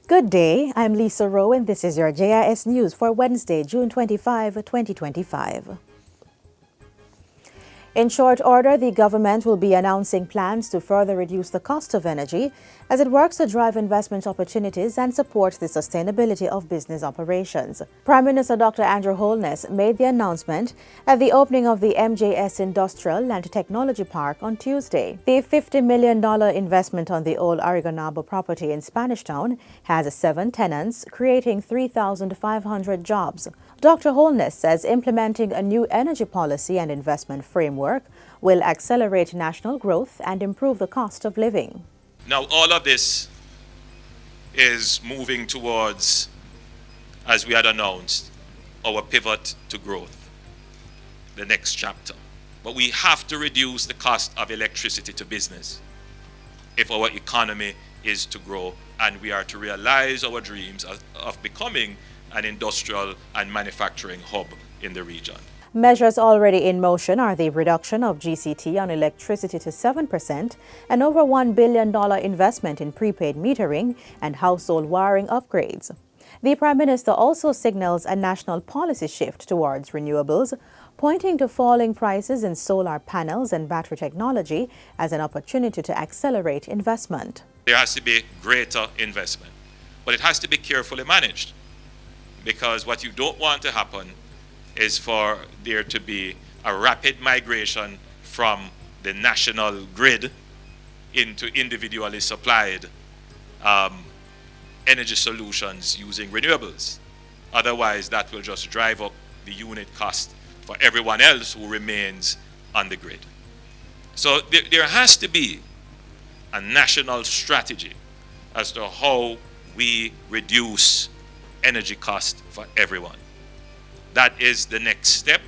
Good day, I'm Lisa Rowe and this is your JIS News for Wednesday, June 25, 2025. In short order, the government will be announcing plans to further reduce the cost of energy as it works to drive investment opportunities and support the sustainability of business operations. Prime Minister Dr. Andrew Holness made the announcement at the opening of the JIS Industrial and Technology Park on Tuesday. The $50 million investment on the old Oregonabo property in Spanish Town has 7 tenants, creating 3,500 jobs. Dr. Holness says implementing a new energy policy and investment framework will accelerate national growth and improve the cost of living. Now, all of this is moving towards, as we had announced, our pivot to growth, the next chapter. But we have to reduce the cost of electricity to business if our economy is to grow and we are to realize our dreams of becoming an industrial and manufacturing hub in the region. Measures already in motion are the reduction of GCT on electricity to 7% and over $1 billion investment in prepaid metering and household wiring upgrades. The Prime Minister also signals a national policy shift towards renewables, pointing to falling prices in solar panels and battery technology as an opportunity to accelerate investment. There has to be greater investment, but it has to be carefully managed, because what you don't want to happen is for there to be a rapid migration from the national grid into individually supplied energy solutions using renewables. Otherwise, that will just drive up the unit cost for everyone else who remains on the grid. So there has to be a national strategy as to how we reduce energy cost for everyone. That is the next step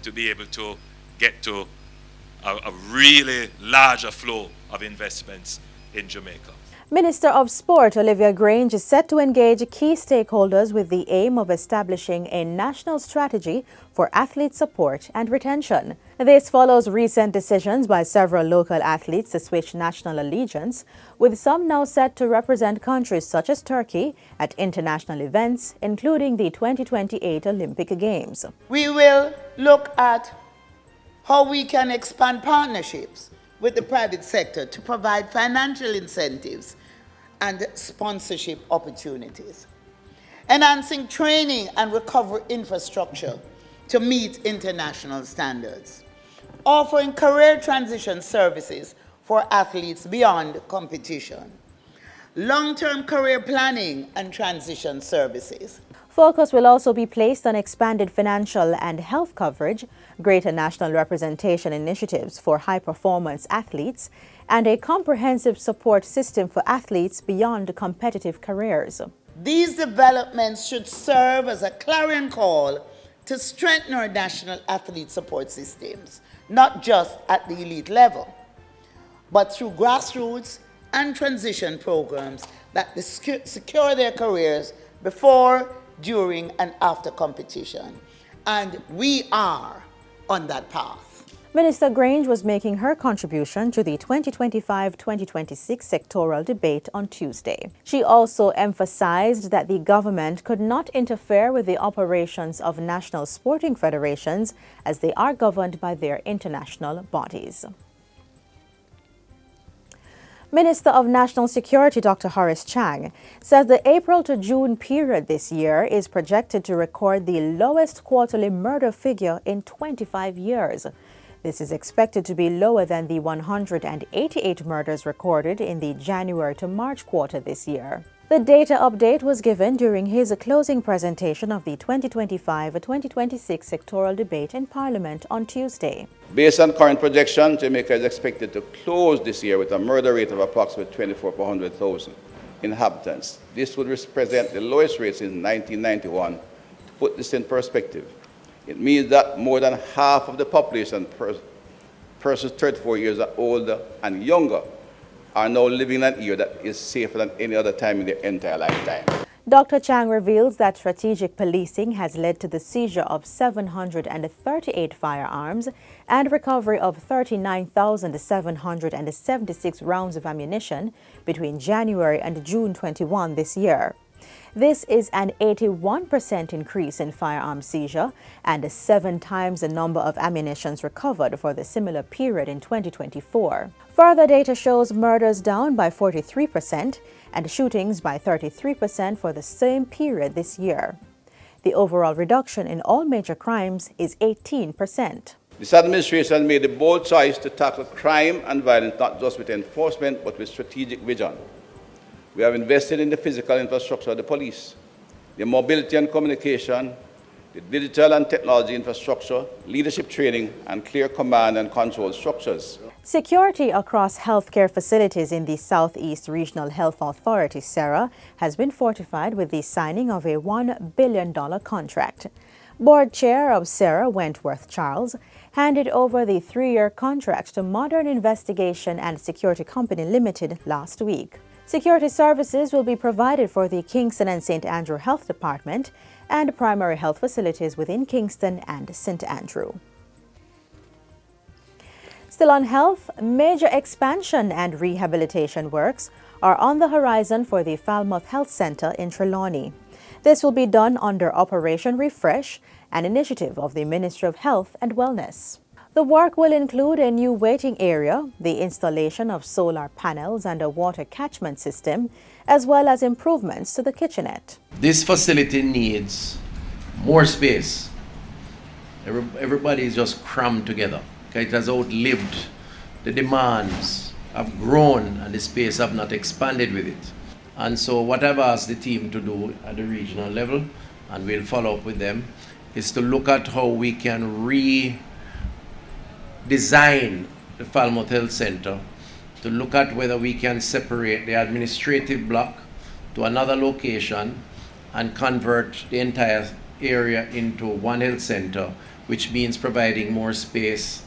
to be able to get to a really larger flow of investments in Jamaica. Minister of Sport Olivia Grange is set to engage key stakeholders with the aim of establishing a national strategy for athlete support and retention. This follows recent decisions by several local athletes to switch national allegiance, with some now set to represent countries such as Turkey at international events, including the 2028 Olympic Games. We will look at how we can expand partnerships with the private sector to provide financial incentives and sponsorship opportunities, enhancing training and recovery infrastructure to meet international standards, offering career transition services for athletes beyond competition, long-term career planning and transition services. Focus will also be placed on expanded financial and health coverage, greater national representation initiatives for high-performance athletes, and a comprehensive support system for athletes beyond competitive careers. These developments should serve as a clarion call to strengthen our national athlete support systems, not just at the elite level, but through grassroots and transition programs that secure their careers before, during, and after competition. And we are on that path. Minister Grange was making her contribution to the 2025-2026 sectoral debate on Tuesday. She also emphasized that the government could not interfere with the operations of national sporting federations as they are governed by their international bodies. Minister of National Security Dr. Horace Chang says the April to June period this year is projected to record the lowest quarterly murder figure in 25 years. This is expected to be lower than the 188 murders recorded in the January to March quarter this year. The data update was given during his closing presentation of the 2025-2026 sectoral debate in Parliament on Tuesday. Based on current projections, Jamaica is expected to close this year with a murder rate of approximately 24 per 100,000 inhabitants. This would represent the lowest rate since 1991. To put this in perspective, it means that more than half of the population, persons 34 years older and younger, are now living in an era that is safer than any other time in their entire lifetime. Dr. Chang reveals that strategic policing has led to the seizure of 738 firearms and recovery of 39,776 rounds of ammunition between January and June 21 this year. This is an 81% increase in firearm seizure and 7 times the number of ammunitions recovered for the similar period in 2024. Further data shows murders down by 43% and shootings by 33% for the same period this year. The overall reduction in all major crimes is 18%. This administration made the bold choice to tackle crime and violence not just with enforcement but with strategic vision. We have invested in the physical infrastructure of the police, the mobility and communication, the digital and technology infrastructure, leadership training, and clear command and control structures. Security across healthcare facilities in the Southeast Regional Health Authority, SERA, has been fortified with the signing of a $1 billion contract. Board Chair of SERA, Wentworth Charles, handed over the 3-year contract to Modern Investigation and Security Company Limited last week. Security services will be provided for the Kingston and St. Andrew Health Department and primary health facilities within Kingston and St. Andrew. Still on health, major expansion and rehabilitation works are on the horizon for the Falmouth Health Centre in Trelawney. This will be done under Operation Refresh, an initiative of the Ministry of Health and Wellness. The work will include a new waiting area, the installation of solar panels and a water catchment system, as well as improvements to the kitchenette. This facility needs more space. Everybody is just crammed together. It has outlived the demands, have grown, and the space have not expanded with it. And so what I've asked the team to do at the regional level, and we'll follow up with them, is to look at how we can redesign the Falmouth Health Centre, to look at whether we can separate the administrative block to another location and convert the entire area into one health centre, which means providing more space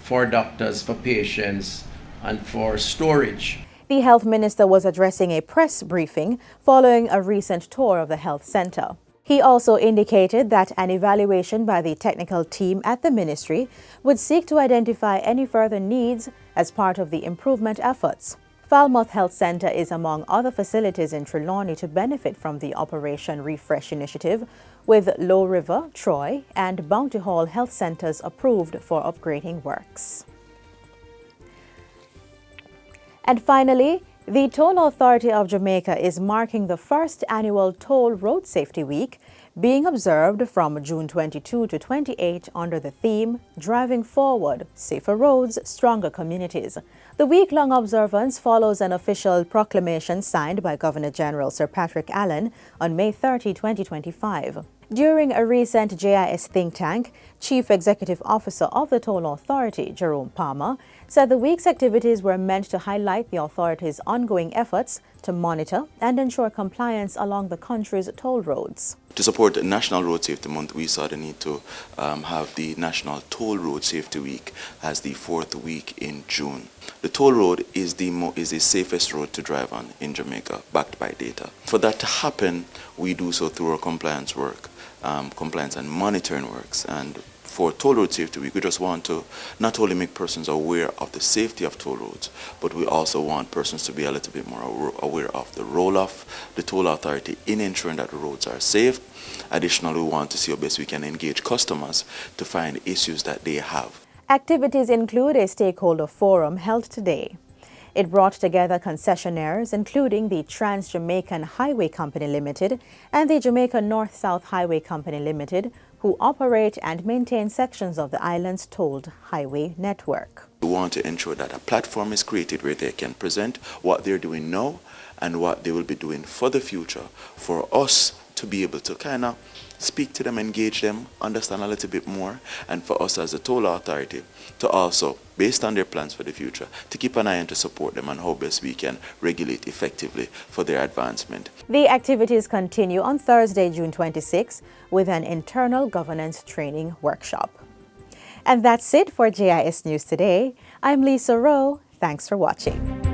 for doctors, for patients, and for storage. The health minister was addressing a press briefing following a recent tour of the health centre. He also indicated that an evaluation by the technical team at the ministry would seek to identify any further needs as part of the improvement efforts. Falmouth Health Centre is among other facilities in Trelawney to benefit from the Operation Refresh initiative, with Low River, Troy, and Bounty Hall Health Centres approved for upgrading works. And finally, the Toll Authority of Jamaica is marking the first annual Toll Road Safety Week, being observed from June 22 to 28 under the theme, Driving Forward, Safer Roads, Stronger Communities. The week-long observance follows an official proclamation signed by Governor-General Sir Patrick Allen on May 30, 2025. During a recent JIS think tank, Chief Executive Officer of the Toll Authority, Jerome Palmer, said the week's activities were meant to highlight the authority's ongoing efforts to monitor and ensure compliance along the country's toll roads. To support National Road Safety Month, we saw the need to have the National Toll Road Safety Week as the 4th week in June. The toll road is the safest road to drive on in Jamaica, backed by data. For that to happen, we do so through our compliance work, compliance and monitoring works. And for Toll Road Safety Week, we just want to not only make persons aware of the safety of toll roads, but we also want persons to be a little bit more aware of the role of the toll authority in ensuring that the roads are safe. Additionally, we want to see how best we can engage customers to find issues that they have. Activities include a stakeholder forum held today. It brought together concessionaires, including the Trans-Jamaican Highway Company Limited and the Jamaica North-South Highway Company Limited, who operate and maintain sections of the island's tolled highway network. We want to ensure that a platform is created where they can present what they're doing now and what they will be doing for the future, for us to be able to kind of speak to them, engage them, understand a little bit more, and for us as a toll authority to also, based on their plans for the future, to keep an eye and to support them on how best we can regulate effectively for their advancement. The activities continue on Thursday, June 26, with an internal governance training workshop. And that's it for JIS News Today. I'm Lisa Rowe. Thanks for watching.